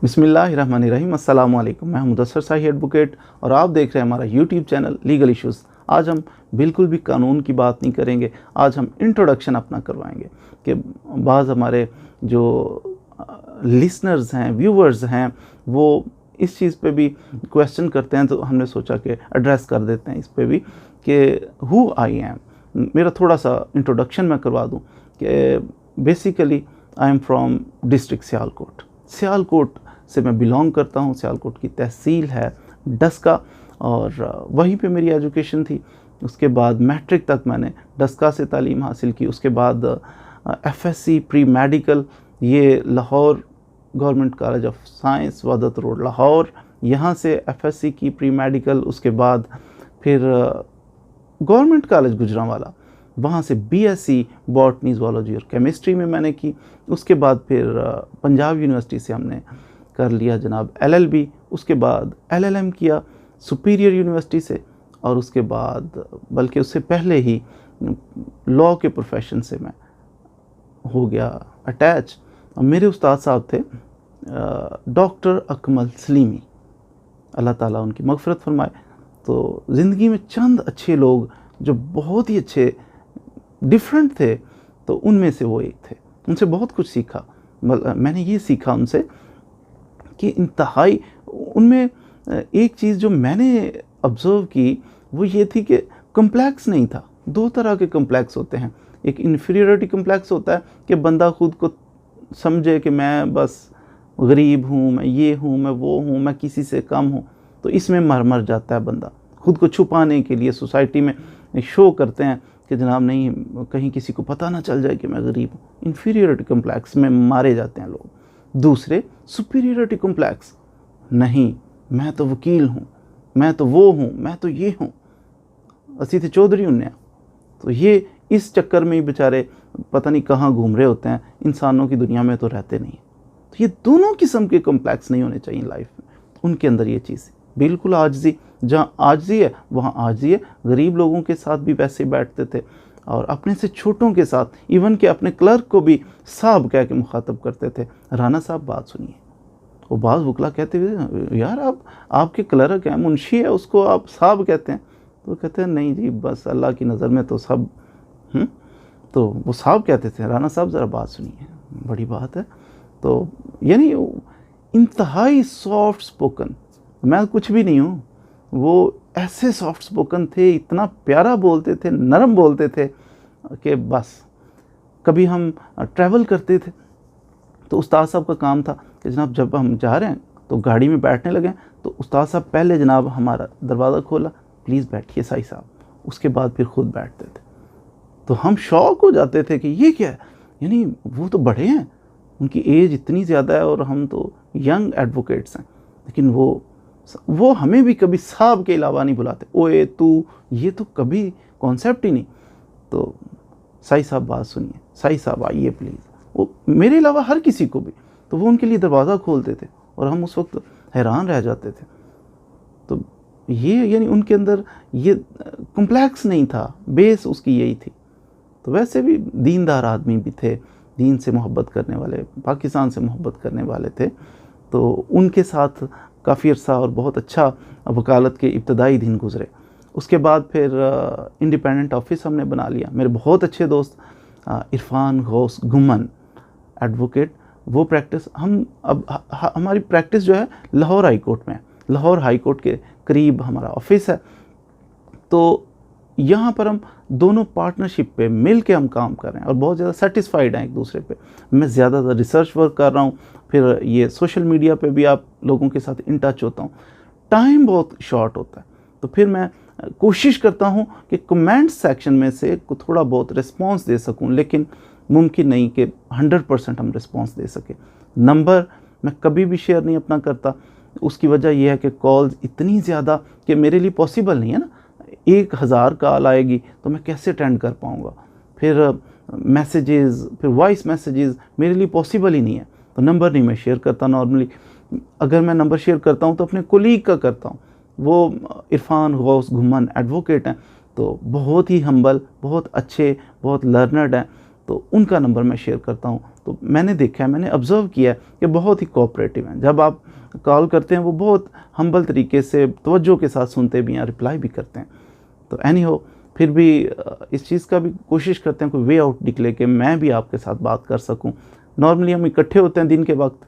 बिस्मिल्लाहिर्रहमानिर्रहीम। अस्सलाम वालेकुम। मैं मुदस्सर शाही एडवोकेट और आप देख रहे हैं हमारा यूट्यूब चैनल लीगल इश्यूज़। आज हम बिल्कुल भी कानून की बात नहीं करेंगे, आज हम इंट्रोडक्शन अपना करवाएंगे कि बाज़ हमारे जो लिसनर्स हैं, व्यूवर्स हैं, वो इस चीज़ पे भी क्वेश्चन करते हैं, तो हमने सोचा कि एड्रेस कर देते हैं इस पे भी कि हु आई एम। मेरा थोड़ा सा इंट्रोडक्शन मैं करवा दूँ कि basically I am from district Sialkot. Sialkot से मैं बिलोंग करता हूँ। सियालकोट की तहसील है डस्का और वहीं पे मेरी एजुकेशन थी। उसके बाद मैट्रिक तक मैंने डस्का से तालीम हासिल की। उसके बाद एफएससी प्री मेडिकल ये Lahore government college of science Wahdat road Lahore, यहाँ से एफएससी की प्री मेडिकल। उसके बाद फिर गवर्नमेंट कॉलेज गुजरांवाला, वहाँ से बीएससी बॉटनी ज़ूलॉजी और केमिस्ट्री में मैंने की। उसके बाद फिर पंजाब यूनिवर्सिटी से हमने कर लिया जनाब एलएलबी। उसके बाद एलएलएम किया सुपीरियर यूनिवर्सिटी से, और उसके बाद बल्कि उससे पहले ही लॉ के प्रोफेशन से मैं हो गया अटैच। मेरे उस्ताद साहब थे डॉक्टर अकमल सलीमी, अल्लाह ताला उनकी मग़फ़िरत फरमाए। तो ज़िंदगी में चंद अच्छे लोग जो बहुत ही अच्छे डिफरेंट थे, तो उनमें से वो एक थे। उनसे बहुत कुछ सीखा। मैंने ये सीखा उनसे कि इंतहाई उनमें एक चीज़ जो मैंने ऑब्ज़र्व की वो ये थी कि कम्प्लेक्स नहीं था। दो तरह के कम्प्लेक्स होते हैं। एक इन्फीरियरिटी कम्प्लेक्स होता है कि बंदा खुद को समझे कि मैं बस गरीब हूँ, मैं ये हूँ, मैं वो हूँ, मैं किसी से कम हूँ। तो इसमें मर जाता है बंदा। खुद को छुपाने के लिए सोसाइटी में शो करते हैं कि जनाब नहीं, कहीं किसी को पता ना चल जाए कि मैं गरीब हूँ। इन्फीरियरिटी कम्प्लेक्स में मारे जाते हैं लोग। दूसरे सुपीरियरिटी कम्प्लेक्स, नहीं मैं तो वकील हूँ, मैं तो वो हूँ, मैं तो ये हूँ, असी थे चौधरी उन्हें। तो ये इस चक्कर में ही बेचारे पता नहीं कहाँ घूम रहे होते हैं, इंसानों की दुनिया में तो रहते नहीं। तो ये दोनों किस्म के कम्प्लेक्स नहीं होने चाहिए लाइफ में। उनके अंदर ये चीज़ बिल्कुल आजिज़ी, जहाँ आजिज़ी है वहाँ आजिज़ी है। गरीब लोगों के साथ भी वैसे बैठते थे और अपने से छोटों के साथ, इवन के अपने क्लर्क को भी साहब कह के मुखातब करते थे। राना साहब बात सुनिए। वो बाज़ वकला कहते हुए, यार आपके क्लर्क हैं, मुंशी है, उसको आप साहब कहते हैं। तो कहते हैं नहीं जी, बस अल्लाह की नज़र में तो सब। तो वो साहब कहते थे, राना साहब ज़रा बात सुनिए, बड़ी बात है। तो यानी इंतहाई सॉफ्ट स्पोकन, मैं कुछ भी नहीं हूँ, वो ऐसे सॉफ्ट स्पोकन थे, इतना प्यारा बोलते थे, नरम बोलते थे कि बस। कभी हम ट्रैवल करते थे तो उस्ताद साहब का काम था कि जनाब जब हम जा रहे हैं तो गाड़ी में बैठने लगे तो उस्ताद साहब पहले जनाब हमारा दरवाज़ा खोला, प्लीज़ बैठिए साई साहब। उसके बाद फिर ख़ुद बैठते थे। तो हम शौक हो जाते थे कि ये क्या है, यानी वो तो बड़े हैं, उनकी एज इतनी ज़्यादा है और हम तो यंग एडवोकेट्स हैं, लेकिन वो हमें भी कभी साहब के अलावा नहीं बुलाते। ओए तू, ये तो कभी कॉन्सेप्ट ही नहीं। तो साई साहब बात सुनिए, साई साहब आइए प्लीज़। वो मेरे अलावा हर किसी को भी, तो वो उनके लिए दरवाज़ा खोलते थे और हम उस वक्त हैरान रह जाते थे। तो ये यानी उनके अंदर ये कॉम्प्लेक्स नहीं था, बेस उसकी यही थी। तो वैसे भी दीनदार आदमी भी थे, दीन से मोहब्बत करने वाले, पाकिस्तान से मोहब्बत करने वाले थे। तो उनके साथ काफ़ी अर्सा और बहुत अच्छा वकालत के इब्तदाई दिन गुज़रे। उसके बाद फिर इंडिपेंडेंट ऑफिस हमने बना लिया। मेरे बहुत अच्छे दोस्त इरफान गौस गुमन एडवोकेट, वो प्रैक्टिस हम अब हमारी प्रैक्टिस जो है लाहौर हाई कोर्ट में है। लाहौर हाई कोर्ट के करीब हमारा ऑफिस है। तो यहाँ पर हम दोनों पार्टनरशिप पे मिल के हम काम कर रहे हैं और बहुत ज़्यादा सेटिस्फाइड हैं एक दूसरे पे। मैं ज़्यादातर रिसर्च वर्क कर रहा हूँ, फिर ये सोशल मीडिया पे भी आप लोगों के साथ इन टच होता हूँ। टाइम बहुत शॉर्ट होता है, तो फिर मैं कोशिश करता हूँ कि कमेंट सेक्शन में से थोड़ा बहुत रिस्पॉन्स दे सकूँ, लेकिन मुमकिन नहीं कि 100% हम रिस्पॉन्स दे सकें। नंबर मैं कभी भी शेयर नहीं अपना करता। उसकी वजह यह है कि कॉल्स इतनी ज़्यादा कि मेरे लिए पॉसिबल नहीं है ना। 1000 कॉल आएगी तो मैं कैसे अटेंड कर पाऊँगा। फिर मैसेजेस, फिर वॉइस मैसेजेस मेरे लिए पॉसिबल ही नहीं है। तो नंबर नहीं मैं शेयर करता नॉर्मली। अगर मैं नंबर शेयर करता हूँ तो अपने कोलीग का करता हूँ। वो इरफान गौस गुमन एडवोकेट हैं, तो बहुत ही हम्बल, बहुत अच्छे, बहुत लर्नर्ड हैं। तो उनका नंबर मैं शेयर करता हूँ। तो मैंने देखा है, मैंने ऑब्ज़र्व किया है कि बहुत ही कोऑपरेटिव हैं। जब आप कॉल करते हैं वो बहुत हम्बल तरीके से तवज्जो के साथ सुनते भी हैं, रिप्लाई भी करते हैं। तो एनी हो, फिर भी इस चीज़ का भी कोशिश करते हैं कोई वे आउट निकले कि मैं भी आपके साथ बात कर सकूं। नॉर्मली हम इकट्ठे होते हैं दिन के वक्त,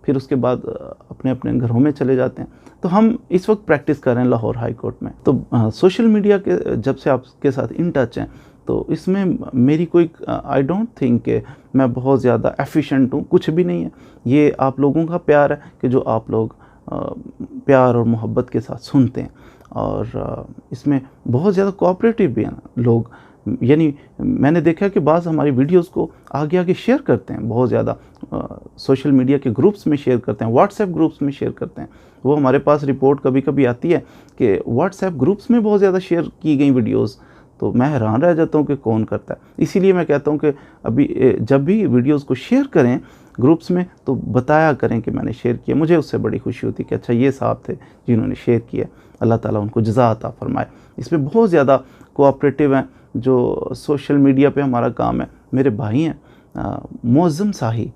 फिर उसके बाद अपने अपने घरों में चले जाते हैं। तो हम इस वक्त प्रैक्टिस कर रहे हैं लाहौर हाई कोर्ट में। तो सोशल मीडिया के जब से आपके साथ इन टच हैं, तो इसमें मेरी कोई आई डोंट थिंक कि मैं बहुत ज़्यादा एफिशिएंट हूँ, कुछ भी नहीं है। ये आप लोगों का प्यार है कि जो आप लोग प्यार और मोहब्बत के साथ सुनते हैं, और इसमें बहुत ज़्यादा कोऑपरेटिव भी हैं लोग। यानी मैंने देखा कि बाज़ हमारी वीडियोस को आगे आगे शेयर करते हैं, बहुत ज़्यादा सोशल मीडिया के ग्रुप्स में शेयर करते हैं, व्हाट्सएप ग्रुप्स में शेयर करते हैं। वो हमारे पास रिपोर्ट कभी कभी आती है कि व्हाट्सएप ग्रुप्स में बहुत ज़्यादा शेयर की गई वीडियोस, तो मैं हैरान रह जाता हूँ कि कौन करता है। इसीलिए मैं कहता हूँ कि अभी जब भी वीडियोस को शेयर करें ग्रुप्स में, तो बताया करें कि मैंने शेयर किया। मुझे उससे बड़ी खुशी होती कि अच्छा ये साहब थे जिन्होंने शेयर किया, अल्लाह ताला उनको जज़ा अता फरमाए। इसमें बहुत ज़्यादा कोऑपरेटिव हैं जो सोशल मीडिया पे हमारा काम है। मेरे भाई हैं मुअज़्ज़म साही,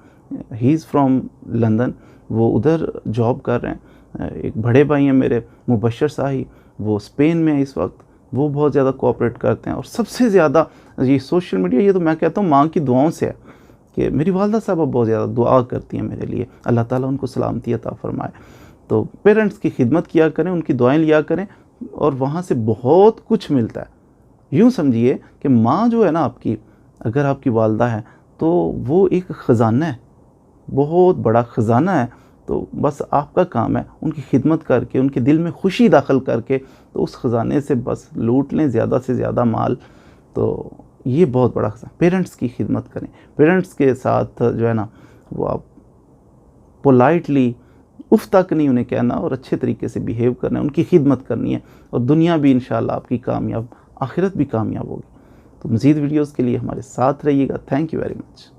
ही इज़ फ्रॉम लंदन, वो उधर जॉब कर रहे हैं। एक बड़े भाई हैं मेरे मुबशर साही, वो स्पेन में है इस वक्त, वो बहुत ज़्यादा कोऑपरेट करते हैं। और सबसे ज़्यादा ये सोशल मीडिया, ये तो मैं कहता हूँ माँ की दुआओं से है कि मेरी वालदा साहब बहुत ज़्यादा दुआ करती हैं मेरे लिए, अल्लाह ताला उनको सलामती अता फरमाए। तो पेरेंट्स की खिदमत किया करें, उनकी दुआएं लिया करें, और वहाँ से बहुत कुछ मिलता है। यूँ समझिए कि माँ जो है ना आपकी, अगर आपकी वालदा है तो वो एक ख़जाना है, बहुत बड़ा ख़जाना है। तो बस आपका काम है उनकी खिदमत करके, उनके दिल में खुशी दाखिल करके, तो उस ख़जाने से बस लूट लें ज़्यादा से ज़्यादा माल। तो ये बहुत बड़ा ख़जाना। पेरेंट्स की खिदमत करें, पेरेंट्स के साथ जो है ना वो आप पोलाइटली उफ़ तक नहीं उन्हें कहना, और अच्छे तरीके से बिहेव करना है, उनकी खिदमत करनी है, और दुनिया भी इंशाअल्लाह आपकी कामयाब, आखिरत भी कामयाब होगी। तो मज़ीद वीडियोज़ के लिए हमारे साथ रहिएगा। Thank you very much.